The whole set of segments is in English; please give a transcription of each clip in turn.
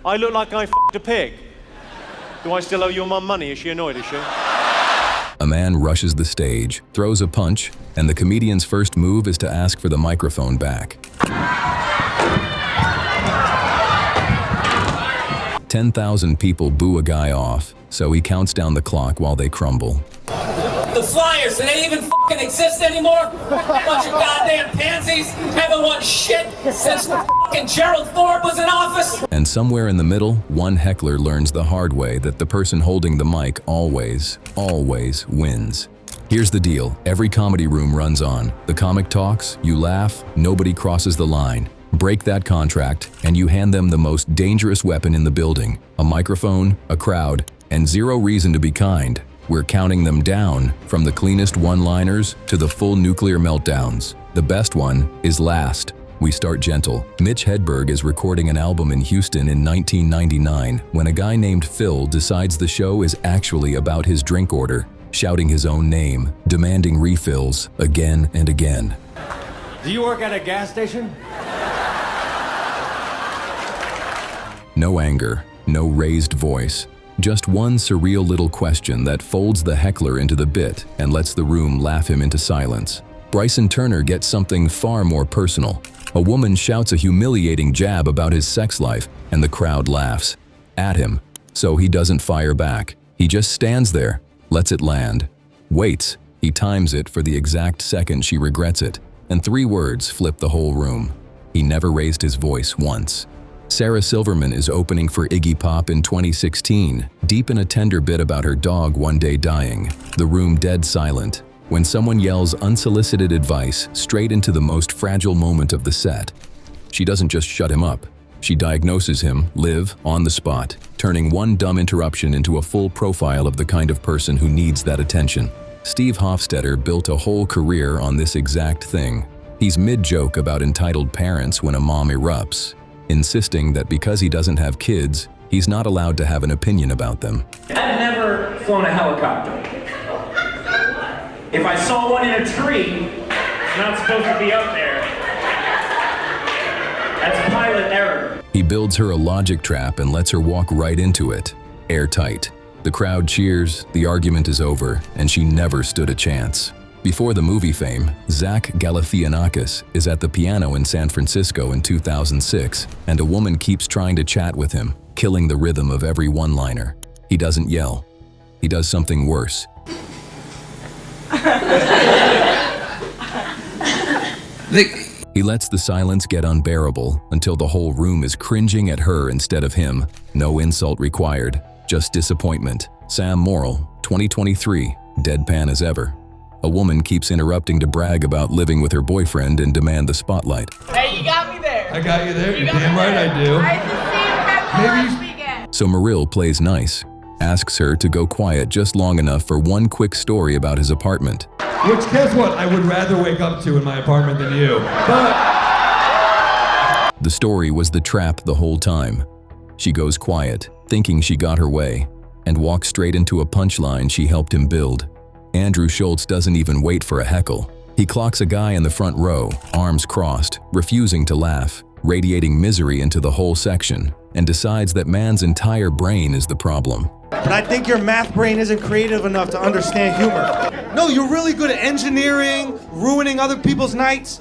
I look like I f***ed a pig. Do I still owe your mum money? Is she annoyed, is she? A man rushes the stage, throws a punch, and the comedian's first move is to ask for the microphone back. 10,000 people boo a guy off, so he counts down the clock while they crumble. The Flyers, do they even fucking exist anymore? Bunch of goddamn pansies, haven't won shit since fucking Gerald Ford was in office. And somewhere in the middle, one heckler learns the hard way that the person holding the mic always wins. Here's the deal, every comedy room runs on. The comic talks, you laugh, nobody crosses the line. Break that contract, and you hand them the most dangerous weapon in the building, a microphone, a crowd, and zero reason to be kind. We're counting them down, from the cleanest one-liners to the full nuclear meltdowns. The best one is last. We start gentle. Mitch Hedberg is recording an album in Houston in 1999 when a guy named Phil decides the show is actually about his drink order, shouting his own name, demanding refills again and again. Do you work at a gas station? No anger, no raised voice. Just one surreal little question that folds the heckler into the bit and lets the room laugh him into silence. Bryson Turner gets something far more personal. A woman shouts a humiliating jab about his sex life, and the crowd laughs at him. So he doesn't fire back. He just stands there, lets it land, waits. He times it for the exact second she regrets it, and 3 words flip the whole room. He never raised his voice once. Sarah Silverman is opening for Iggy Pop in 2016, deep in a tender bit about her dog one day dying. The room dead silent, when someone yells unsolicited advice straight into the most fragile moment of the set. She doesn't just shut him up. She diagnoses him, live, on the spot, turning one dumb interruption into a full profile of the kind of person who needs that attention. Steve Hofstetter built a whole career on this exact thing. He's mid-joke about entitled parents when a mom erupts, insisting that because he doesn't have kids, he's not allowed to have an opinion about them. I've never flown a helicopter. If I saw one in a tree, it's not supposed to be up there. That's pilot error. He builds her a logic trap and lets her walk right into it, airtight. The crowd cheers, the argument is over, and she never stood a chance. Before the movie fame, Zach Galifianakis is at the piano in San Francisco in 2006, and a woman keeps trying to chat with him, killing the rhythm of every one-liner. He doesn't yell. He does something worse. He lets the silence get unbearable until the whole room is cringing at her instead of him. No insult required, just disappointment. Sam Morril, 2023, deadpan as ever. A woman keeps interrupting to brag about living with her boyfriend and demand the spotlight. Hey, you got me there. I got you there. You're damn right I do. I just seen that last weekend. So Morril plays nice, asks her to go quiet just long enough for one quick story about his apartment. Which, guess what? I would rather wake up to in my apartment than you. But the story was the trap the whole time. She goes quiet, thinking she got her way, and walks straight into a punchline she helped him build. Andrew Schulz doesn't even wait for a heckle. He clocks a guy in the front row, arms crossed, refusing to laugh, radiating misery into the whole section, and decides that man's entire brain is the problem. But I think your math brain isn't creative enough to understand humor. No, you're really good at engineering, ruining other people's nights.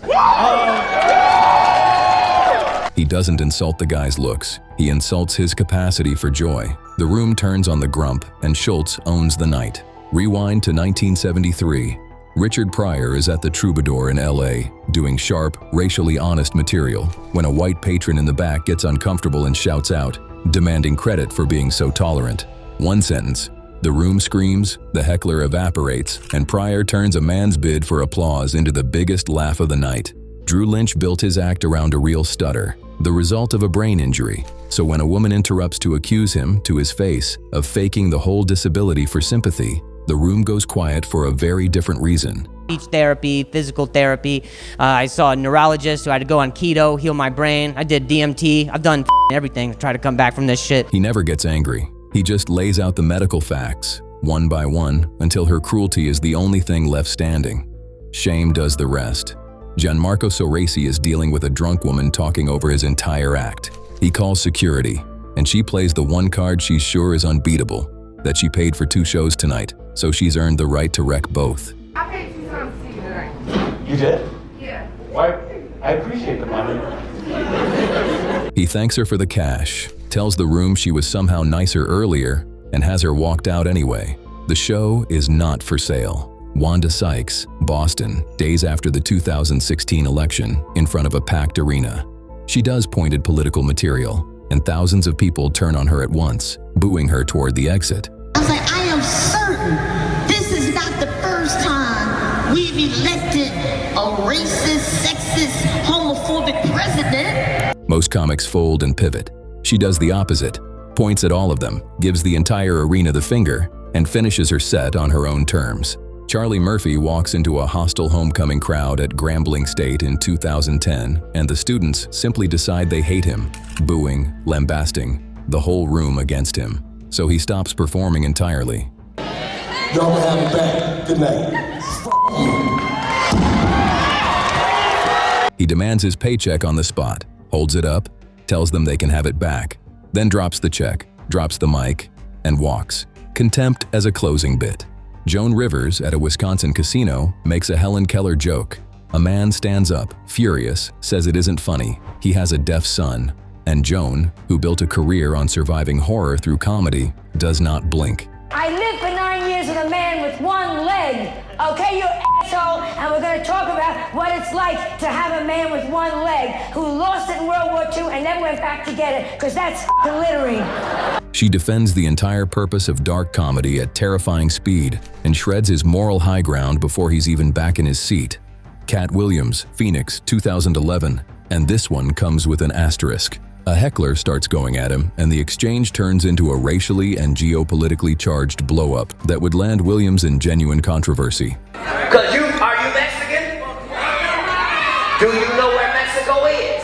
He doesn't insult the guy's looks. He insults his capacity for joy. The room turns on the grump, and Schulz owns the night. Rewind to 1973. Richard Pryor is at the Troubadour in LA, doing sharp, racially honest material, when a white patron in the back gets uncomfortable and shouts out, demanding credit for being so tolerant. One sentence. The room screams, the heckler evaporates, and Pryor turns a man's bid for applause into the biggest laugh of the night. Drew Lynch built his act around a real stutter, the result of a brain injury. So when a woman interrupts to accuse him, to his face, of faking the whole disability for sympathy, the room goes quiet for a very different reason. Speech therapy, physical therapy. I saw a neurologist who had to go on keto, heal my brain. I did DMT. I've done everything to try to come back from this shit. He never gets angry. He just lays out the medical facts, one by one, until her cruelty is the only thing left standing. Shame does the rest. Gianmarco Soresi is dealing with a drunk woman talking over his entire act. He calls security. and she plays the one card she's sure is unbeatable, that she paid for 2 shows tonight, so she's earned the right to wreck both. I paid you to see you tonight. You did? Yeah. Why? I appreciate the money. He thanks her for the cash, tells the room she was somehow nicer earlier, and has her walked out anyway. The show is not for sale. Wanda Sykes, Boston, days after the 2016 election, in front of a packed arena. She does pointed political material, and thousands of people turn on her at once, booing her toward the exit. I was like, I am certain this is not the first time we've elected a racist, sexist, homophobic president. Most comics fold and pivot. She does the opposite, points at all of them, gives the entire arena the finger, and finishes her set on her own terms. Charlie Murphy walks into a hostile homecoming crowd at Grambling State in 2010, and the students simply decide they hate him, booing, lambasting, the whole room against him. So he stops performing entirely. Y'all can have it back. Good night. He demands his paycheck on the spot, holds it up, tells them they can have it back, then drops the check, drops the mic, and walks. Contempt as a closing bit. Joan Rivers at a Wisconsin casino makes a Helen Keller joke. A man stands up, furious, says it isn't funny, he has a deaf son. And Joan, who built a career on surviving horror through comedy, does not blink. I lived for 9 years with a man with one leg. Okay, you asshole, and we're gonna talk about what it's like to have a man with one leg who lost it in World War II and never went back to get it, because that's littering. She defends the entire purpose of dark comedy at terrifying speed and shreds his moral high ground before he's even back in his seat. Cat Williams, Phoenix, 2011, and this one comes with an asterisk. A heckler starts going at him, and the exchange turns into a racially and geopolitically charged blow-up that would land Williams in genuine controversy. Cause are you Mexican? Do you know where Mexico is?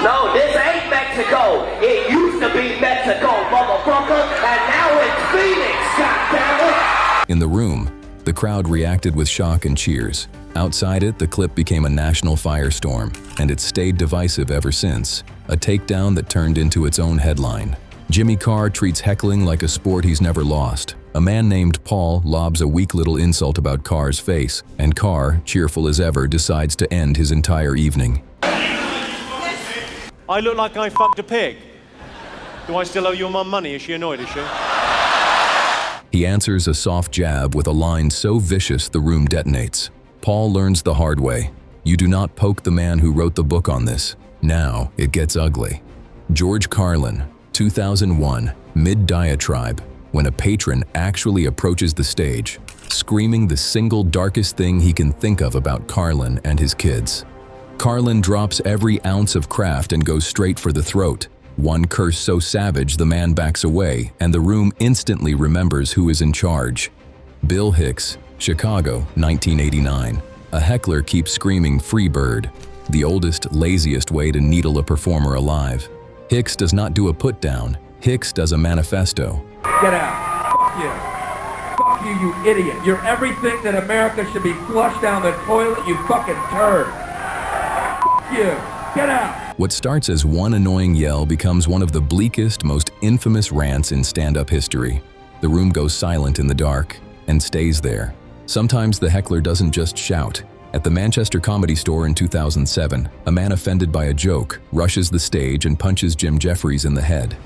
No, this ain't Mexico. It used to be Mexico, motherfucker, and now it's Phoenix, goddammit. In the room, the crowd reacted with shock and cheers. Outside it, the clip became a national firestorm, and it's stayed divisive ever since, a takedown that turned into its own headline. Jimmy Carr treats heckling like a sport he's never lost. A man named Paul lobs a weak little insult about Carr's face, and Carr, cheerful as ever, decides to end his entire evening. I look like I fucked a pig. Do I still owe your mum money? Is she annoyed, is she? He answers a soft jab with a line so vicious the room detonates. Paul learns the hard way. You do not poke the man who wrote the book on this. Now it gets ugly. George Carlin, 2001, mid-diatribe, when a patron actually approaches the stage, screaming the single darkest thing he can think of about Carlin and his kids. Carlin drops every ounce of craft and goes straight for the throat. One curse so savage the man backs away, and the room instantly remembers who is in charge. Bill Hicks, Chicago, 1989. A heckler keeps screaming "Free Bird," the oldest, laziest way to needle a performer alive. Hicks does not do a put-down. Hicks does a manifesto. Get out. Fuck you. Fuck you, you idiot. You're everything that America should be flushed down the toilet, you fucking turd. Fuck you. Get out. What starts as one annoying yell becomes one of the bleakest, most infamous rants in stand-up history. The room goes silent in the dark and stays there. Sometimes the heckler doesn't just shout. At the Manchester Comedy Store in 2007, a man offended by a joke rushes the stage and punches Jim Jefferies in the head.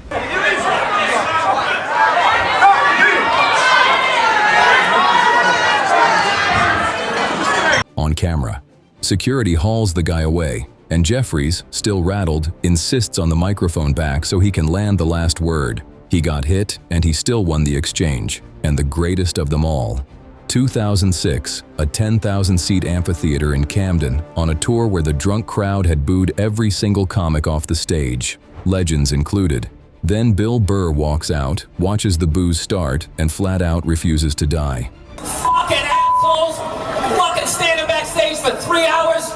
On camera, security hauls the guy away, and Jefferies, still rattled, insists on the microphone back so he can land the last word. He got hit, and he still won the exchange, and the greatest of them all. 2006, a 10,000-seat amphitheater in Camden, on a tour where the drunk crowd had booed every single comic off the stage, legends included. Then Bill Burr walks out, watches the boos start, and flat out refuses to die. Fucking assholes! Fucking standing backstage for 3 hours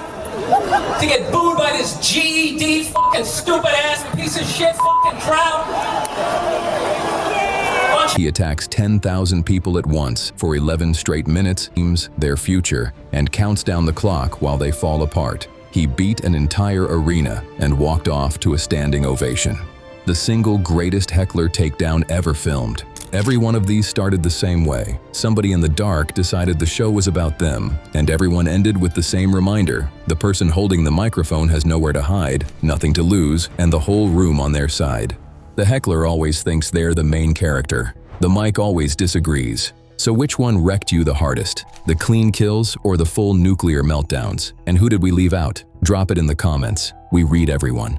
to get booed by this GED fucking stupid ass piece of shit fucking crowd. He attacks 10,000 people at once for 11 straight minutes, aims their future, and counts down the clock while they fall apart. He beat an entire arena and walked off to a standing ovation. the single greatest heckler takedown ever filmed. Every one of these started the same way. Somebody in the dark decided the show was about them, and everyone ended with the same reminder. The person holding the microphone has nowhere to hide, nothing to lose, and the whole room on their side. The heckler always thinks they're the main character. The mic always disagrees. So which one wrecked you the hardest? The clean kills or the full nuclear meltdowns? And who did we leave out? Drop it in the comments. We read everyone.